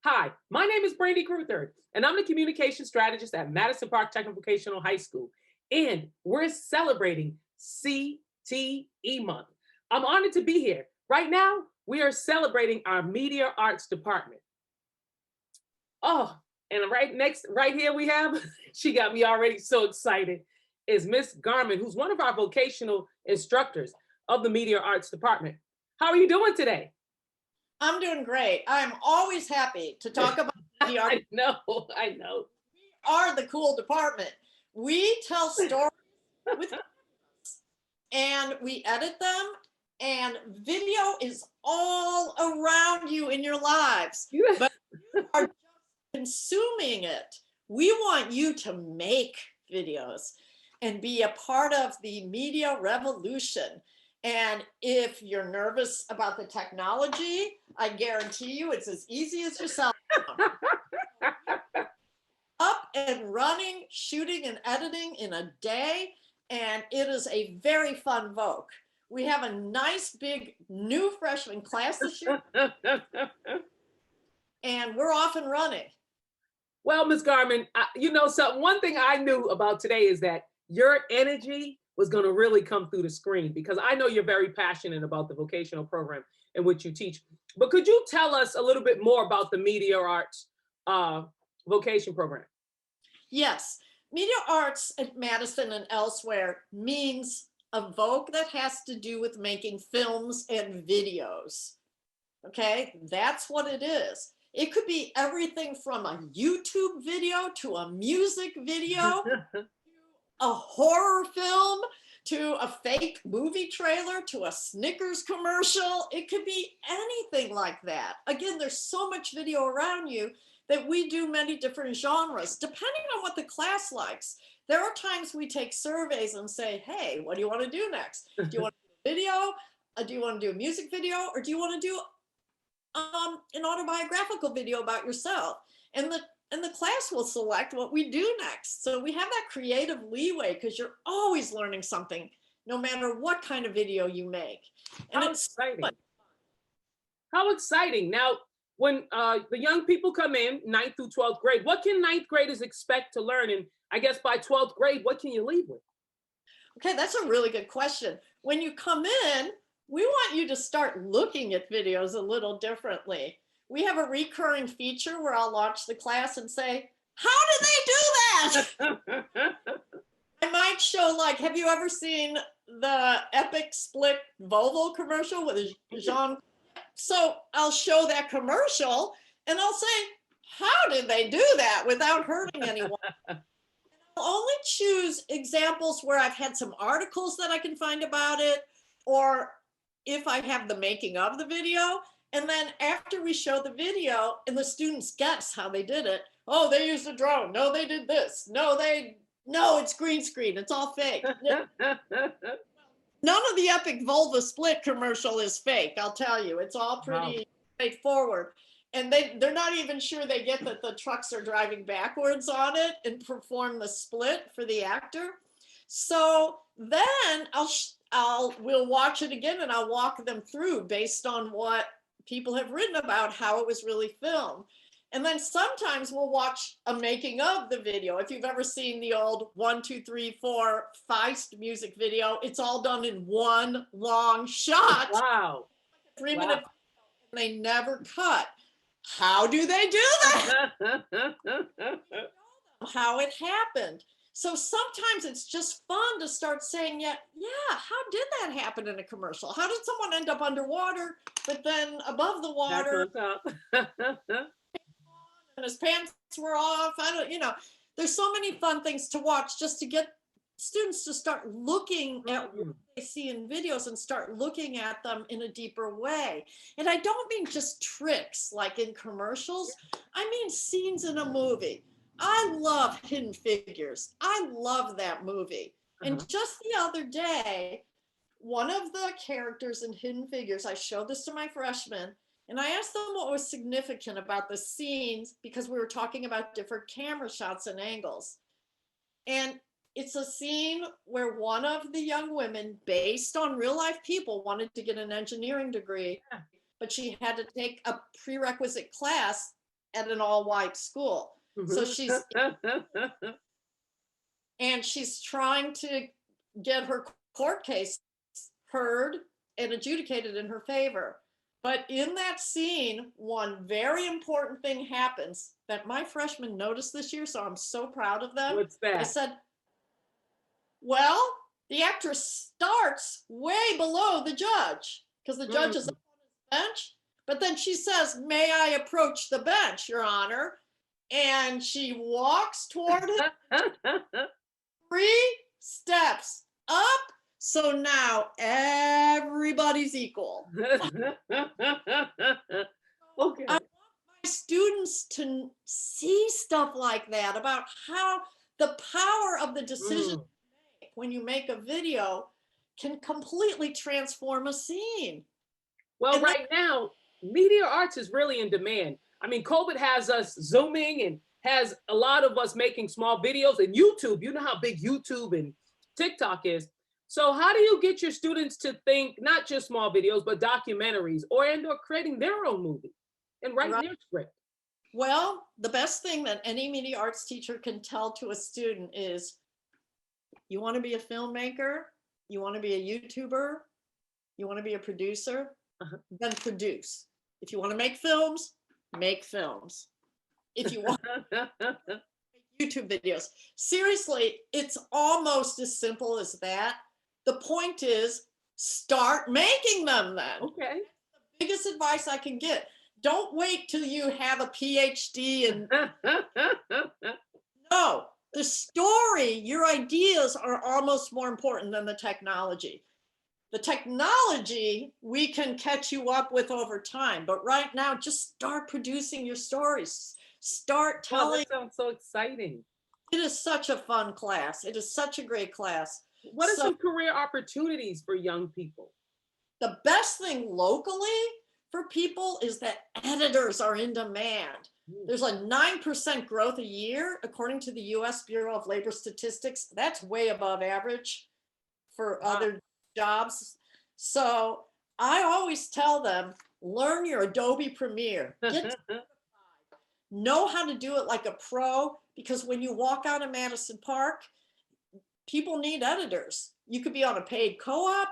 Hi, my name is Brandy Cruther, and I'm the communication strategist at Madison Park Technical Vocational High School. And we're celebrating CTE Month. I'm honored to be here. Right now, we are celebrating our media arts department. Oh, and right here we have, she got me already so excited, is Miss Garman, who's one of our vocational instructors of the media arts department. How are you doing today? I'm doing great. I'm always happy to talk about the art. I know. We are the cool department. We tell stories with and we edit them, and video is all around you in your lives. But you are just consuming it. We want you to make videos and be a part of the media revolution. And if you're nervous about the technology, I guarantee you it's as easy as your cell phone. Up and running, shooting and editing in a day, and it is a very fun voc. We have a nice big new freshman class this year, and we're off and running. Well, Ms. Garman, one thing I knew about today is that your energy was going to really come through the screen, because I know you're very passionate about the vocational program in which you teach. But could you tell us a little bit more about the media arts vocation program? Yes, media arts at Madison and elsewhere means a voc that has to do with making films and videos. Okay, that's what it is. It could be everything from a YouTube video to a music video, a horror film, to a fake movie trailer, to a Snickers commercial. It could be anything like that. Again, there's so much video around you that we do many different genres, depending on what the class likes. There are times we take surveys and say, hey, what do you want to do next? Do you want to do a video? Do you want to do a music video? Or do you want to do an autobiographical video about yourself? And the class will select what we do next. So we have that creative leeway because you're always learning something, no matter what kind of video you make. And How exciting. How exciting. Now, when the young people come in, 9th through 12th grade, what can 9th graders expect to learn? And I guess by 12th grade, what can you leave with? Okay, that's a really good question. When you come in, we want you to start looking at videos a little differently. We have a recurring feature where I'll launch the class and say, how did they do that? I might show, like, have you ever seen the epic split Volvo commercial with Jean? So I'll show that commercial and I'll say, how did they do that without hurting anyone? I'll only choose examples where I've had some articles that I can find about it, or if I have the making of the video. And then after we show the video and the students guess how they did it, oh, they used a drone. No, they did this. No, it's green screen. It's all fake. None of the epic Volvo split commercial is fake, I'll tell you. It's all pretty straightforward. And they're not even sure they get that the trucks are driving backwards on it and perform the split for the actor. So then we'll watch it again and I'll walk them through based on what people have written about how it was really filmed. And then sometimes we'll watch a making of the video. If you've ever seen the old 1, 2, 3, 4 Feist music video, it's all done in one long shot. Wow. 3 minutes, and they never cut. How do they do that? How it happened. So sometimes it's just fun to start saying, yeah, how did that happen in a commercial? How did someone end up underwater, but then above the water? And his pants were off. There's so many fun things to watch just to get students to start looking at what they see in videos and start looking at them in a deeper way. And I don't mean just tricks like in commercials. I mean scenes in a movie. I love Hidden Figures. I love that movie. And just the other day, one of the characters in Hidden Figures, I showed this to my freshmen, and I asked them what was significant about the scenes because we were talking about different camera shots and angles. And it's a scene where one of the young women, based on real life people, wanted to get an engineering degree, but she had to take a prerequisite class at an all-white school. So she's trying to get her court case heard and adjudicated in her favor. But in that scene, one very important thing happens that my freshmen noticed this year, so I'm so proud of them. What's that? They said, well, the actress starts way below the judge because the judge is up on his bench. But then she says, may I approach the bench, Your Honor? And she walks toward him 3 steps up. So now everybody's equal. Okay. I want my students to see stuff like that about how the power of the decision you make when you make a video can completely transform a scene. Well, and right now, media arts is really in demand. I mean, COVID has us Zooming and has a lot of us making small videos, and YouTube, you know how big YouTube and TikTok is. So how do you get your students to think not just small videos, but documentaries or creating their own movie and writing their script? Well, the best thing that any media arts teacher can tell to a student is, you want to be a filmmaker, you want to be a YouTuber, you want to be a producer, then produce. If you want to make films, make films. If you want to make YouTube videos. Seriously, it's almost as simple as that. The point is, start making them then. Okay. That's the biggest advice I can get. Don't wait till you have a PhD and no, the story, your ideas are almost more important than the technology. The technology we can catch you up with over time, but right now just start producing your stories. Start telling. Oh, that sounds so exciting. It is such a fun class. It is such a great class. What are some career opportunities for young people? The best thing locally for people is that editors are in demand. There's a 9% growth a year, according to the US Bureau of Labor Statistics. That's way above average for other jobs. So I always tell them, learn your Adobe Premiere. Get know how to do it like a pro, because when you walk out of Madison Park, people need editors. You could be on a paid co-op,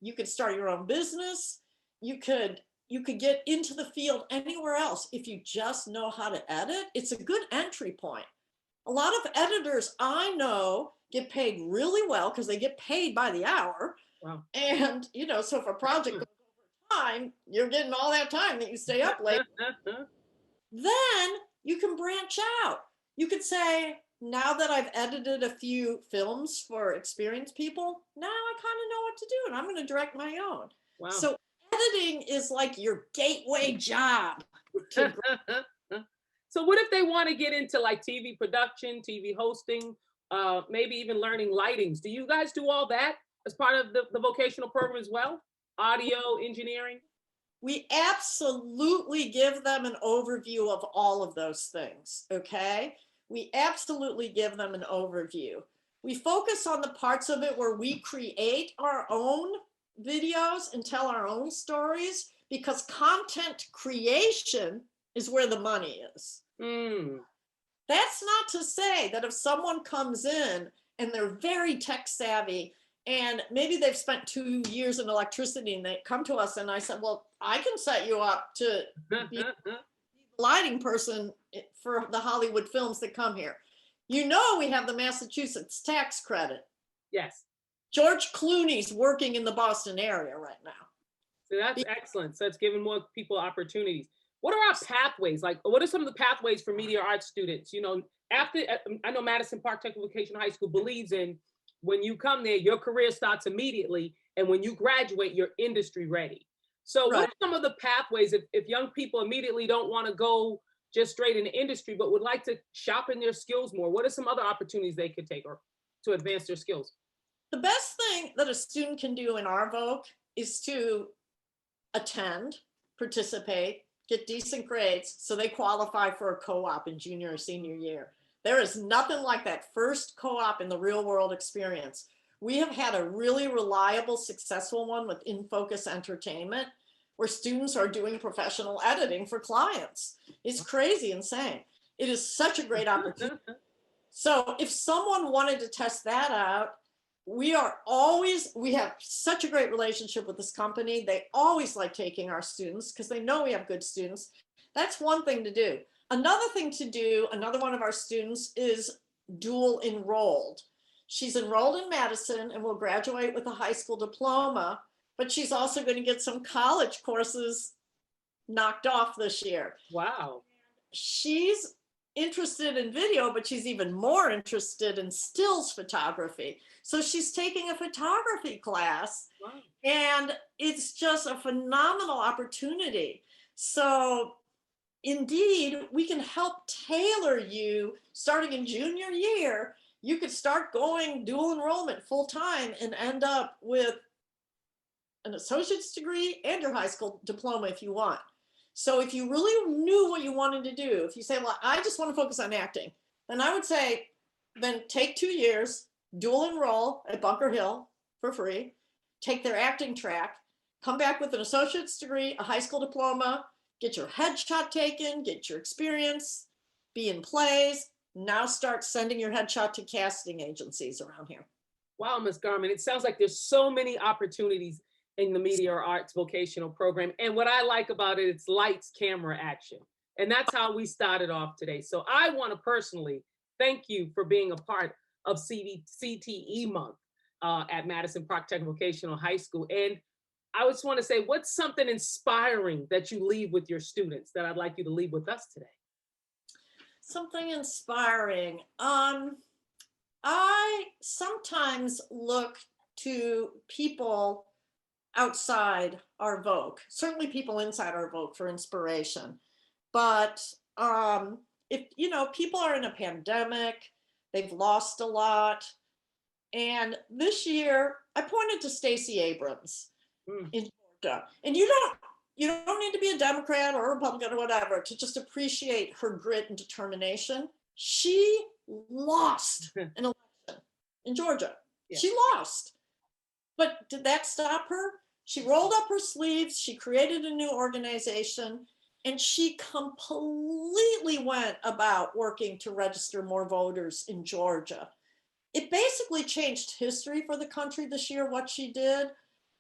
you could start your own business, you could get into the field anywhere else if you just know how to edit. It's a good entry point. A lot of editors I know get paid really well because they get paid by the hour. Wow. And, so if a project goes over time, you're getting all that time that you stay up late. Then you can branch out. You could say, now that I've edited a few films for experienced people, now I kind of know what to do and I'm going to direct my own. Wow. So editing is like your gateway job. So what if they want to get into like TV production, TV hosting, maybe even learning lightings? Do you guys do all that as part of the vocational program as well? Audio, engineering? We absolutely give them an overview of all of those things, okay? We absolutely give them an overview. We focus on the parts of it where we create our own videos and tell our own stories, because content creation is where the money is. That's not to say that if someone comes in and they're very tech savvy and maybe they've spent 2 years in electricity and they come to us and I said, well, I can set you up to be the lighting person for the Hollywood films that come here. We have the Massachusetts tax credit. Yes. George Clooney's working in the Boston area right now. So that's excellent. So it's giving more people opportunities. What are our pathways? Like, what are some of the pathways for media arts students? I know Madison Park Technical Vocational High School believes in, when you come there, your career starts immediately. And when you graduate, you're industry ready. So what are some of the pathways if young people immediately don't want to go just straight into industry, but would like to sharpen their skills more? What are some other opportunities they could take or to advance their skills? The best thing that a student can do in our voc is to attend, participate, get decent grades so they qualify for a co-op in junior or senior year. There is nothing like that first co-op in the real world experience. We have had a really reliable, successful one with In Focus Entertainment, where students are doing professional editing for clients. It's crazy insane. It is such a great opportunity. So if someone wanted to test that out, we have such a great relationship with this company. They always like taking our students because they know we have good students. That's one thing to do. Another thing to do, another one of our students is dual enrolled. She's enrolled in Madison and will graduate with a high school diploma, but she's also going to get some college courses knocked off this year. Wow. She's interested in video, but she's even more interested in stills photography. So she's taking a photography class. Wow. And it's just a phenomenal opportunity. So indeed, we can help tailor you starting in junior year. You could start going dual enrollment full time and end up with an associate's degree and your high school diploma if you want. So if you really knew what you wanted to do, if you say, well, I just want to focus on acting, then I would say, then take 2 years, dual enroll at Bunker Hill for free, take their acting track, come back with an associate's degree, a high school diploma, get your headshot taken, get your experience, be in plays, now start sending your headshot to casting agencies around here. Wow, Ms. Garman, it sounds like there's so many opportunities in the Media Arts Vocational Program. And what I like about it, it's lights, camera, action. And that's how we started off today. So I want to personally thank you for being a part of CTE Month at Madison Park Technical Vocational High School. And I just want to say, what's something inspiring that you leave with your students that I'd like you to leave with us today? Something inspiring. I sometimes look to people outside our Voc, certainly people inside our Voc for inspiration. But if, people are in a pandemic, they've lost a lot. And this year I pointed to Stacey Abrams in Georgia. And you don't need to be a Democrat or a Republican or whatever to just appreciate her grit and determination. She lost an election in Georgia. Yeah. She lost. But did that stop her? She rolled up her sleeves, she created a new organization, and she completely went about working to register more voters in Georgia. It basically changed history for the country this year, what she did.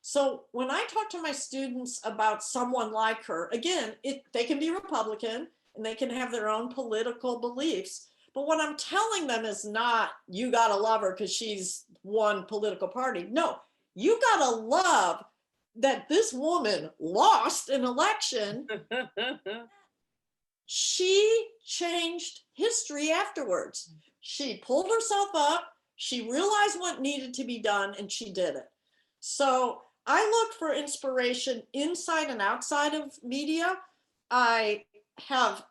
So when I talk to my students about someone like her, again, they can be Republican and they can have their own political beliefs. But what I'm telling them is not, you gotta love her because she's one political party. No, you gotta love that this woman lost an election. She changed history afterwards. She pulled herself up, she realized what needed to be done, and she did it. So I look for inspiration inside and outside of media. I have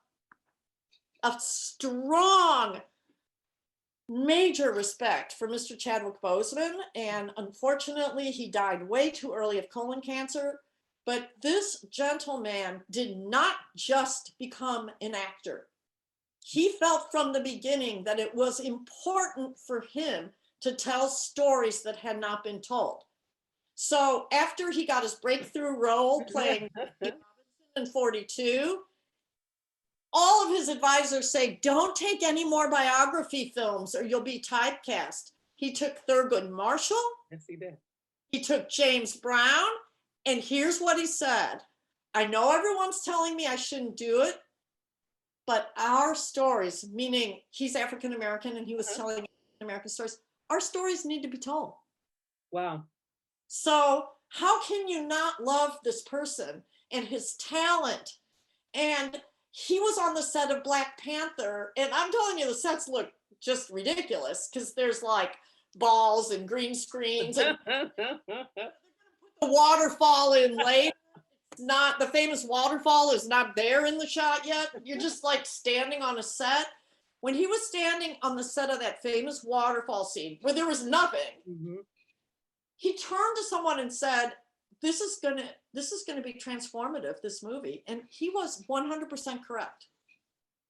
a strong, major respect for Mr. Chadwick Boseman, and unfortunately he died way too early of colon cancer. But this gentleman did not just become an actor. He felt from the beginning that it was important for him to tell stories that had not been told. So after he got his breakthrough role playing Robinson in 42, all of his advisors say, don't take any more biography films or you'll be typecast. He took Thurgood Marshall. Yes, he did. He took James Brown. And here's what he said. I know everyone's telling me I shouldn't do it, but our stories, meaning he's African-American and he was telling American stories, our stories need to be told. Wow. So how can you not love this person and his talent? And he was on the set of Black Panther, and I'm telling you, the sets look just ridiculous because there's like balls and green screens and the waterfall in later. It's not, the famous waterfall is not there in the shot yet. You're just like standing on a set. When he was standing on the set of that famous waterfall scene where there was nothing, he turned to someone and said, this is gonna be transformative, this movie. And he was 100% correct.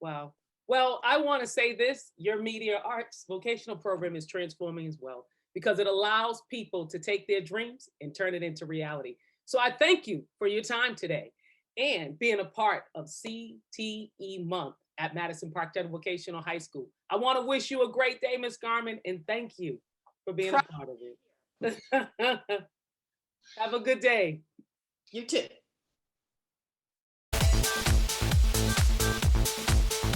Wow. Well, I want to say this, your Media Arts Vocational Program is transforming as well, because it allows people to take their dreams and turn it into reality. So I thank you for your time today and being a part of CTE Month at Madison Park Technical Vocational High School. I want to wish you a great day, Ms. Garman, and thank you for being a part of it. Have a good day. You too.